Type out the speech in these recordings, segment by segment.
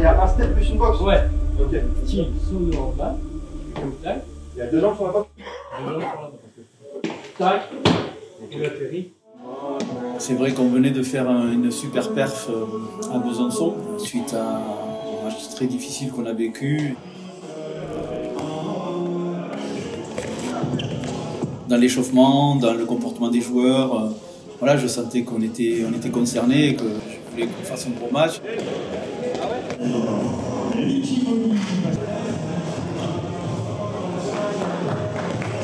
il y a un step plus une box. Ouais. Ok. Qui saut devant là. Il y a 2 jambes sur la box. 2 jambes sur la box. Tac. Il atterrit. C'est vrai qu'on venait de faire une super perf à Besançon suite à un match très difficile qu'on a vécu. Dans l'échauffement, dans le comportement des joueurs, voilà, je sentais qu'on était concernés, que je voulais qu'on fasse un gros match.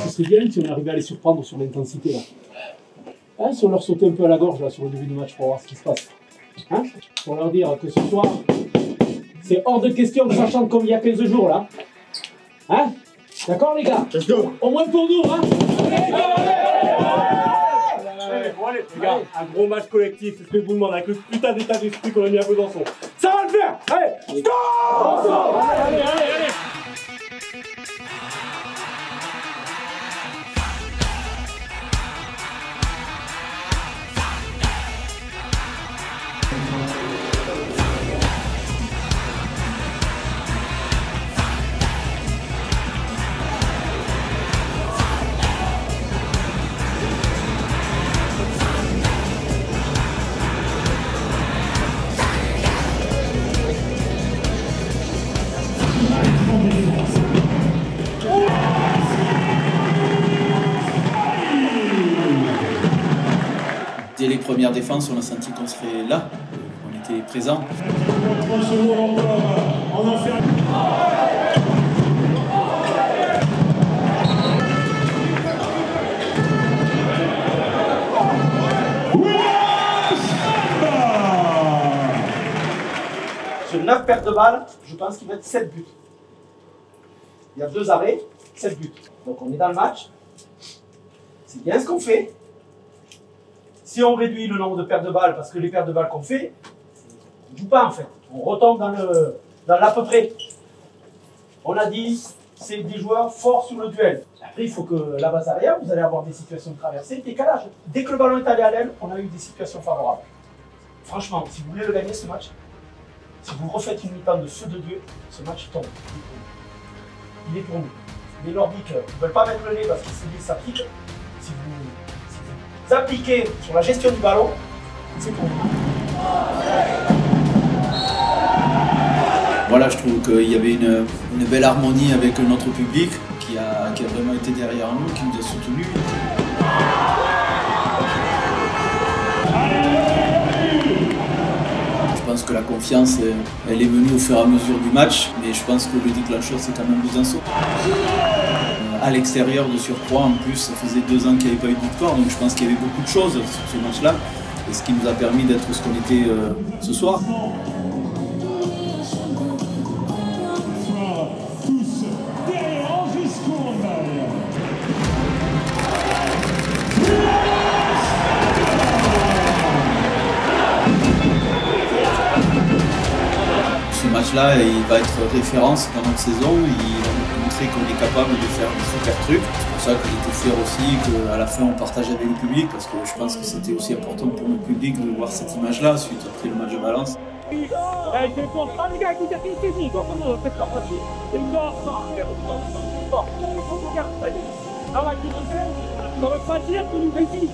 Ce serait bien si on arrivait à les surprendre sur l'intensité là. Hein, si on leur sautait un peu à la gorge là sur le début du match pour voir ce qui se passe. Hein, pour leur dire que ce soir, c'est hors de question que ça chante comme il y a 15 jours là. Hein? D'accord les gars? Let's go. Au moins pour nous, hein? Allez, les gars, un gros match collectif, c'est ce que je vous demande avec le putain d'état d'esprit qu'on a mis à Besançon. Ça va le faire! Allez! Stop! Allez! Dès les premières défenses, on a senti qu'on serait là, on était présents. Sur 9 pertes de balles, je pense qu'il va être 7 buts. Il y a 2 arrêts, 7 buts. Donc on est dans le match. C'est bien ce qu'on fait. Si on réduit le nombre de pertes de balles, parce que les pertes de balles qu'on fait, on ne joue pas en fait. On retombe dans l'à peu près. On a dit, c'est des joueurs forts sur le duel. Après, il faut que la base arrière, vous allez avoir des situations de traversée, décalage. Dès que le ballon est allé à l'aile, on a eu des situations favorables. Franchement, si vous voulez le gagner ce match, si vous refaites une mi-temps de feu de Dieu, ce match tombe. Il est pour nous. Les Nordiques ne veulent pas mettre le nez parce qu'ils se disent ça pique. Si vous appliquez sur la gestion du ballon, c'est pour vous. Voilà, je trouve qu'il y avait une belle harmonie avec notre public qui a vraiment été derrière nous, qui nous a soutenus. Je pense que la confiance, elle est venue au fur et à mesure du match, mais je pense que le déclencheur, c'est quand même Besançon. À l'extérieur de surcroît, en plus, ça faisait 2 ans qu'il n'y avait pas eu de victoire, donc je pense qu'il y avait beaucoup de choses sur ce match-là, et ce qui nous a permis d'être ce qu'on était ce soir. Ce match-là, il va être référence dans notre saison, il va nous montrer qu'on est capable de faire des super trucs. C'est pour ça qu'il était fier aussi qu'à la fin on partage avec le public, parce que je pense que c'était aussi important pour le public de voir cette image-là suite après le match de Valence. Ça veut pas dire que nous réussissons.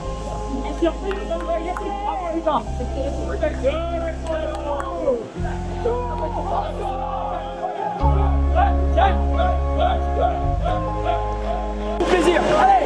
Plaisir, allez!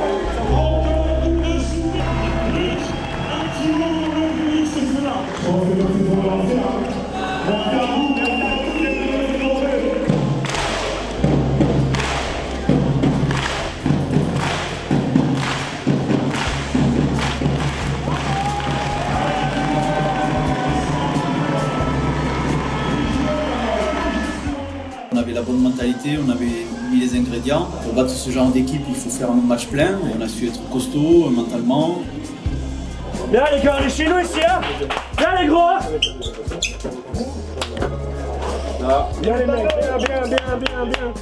On avait la bonne mentalité, on avait mis les ingrédients. Pour battre ce genre d'équipe, il faut faire un match plein. Et on a su être costaud mentalement. Bien les gars, on est chez nous ici, hein. Bien les gros, hein. Bien les mecs, bien.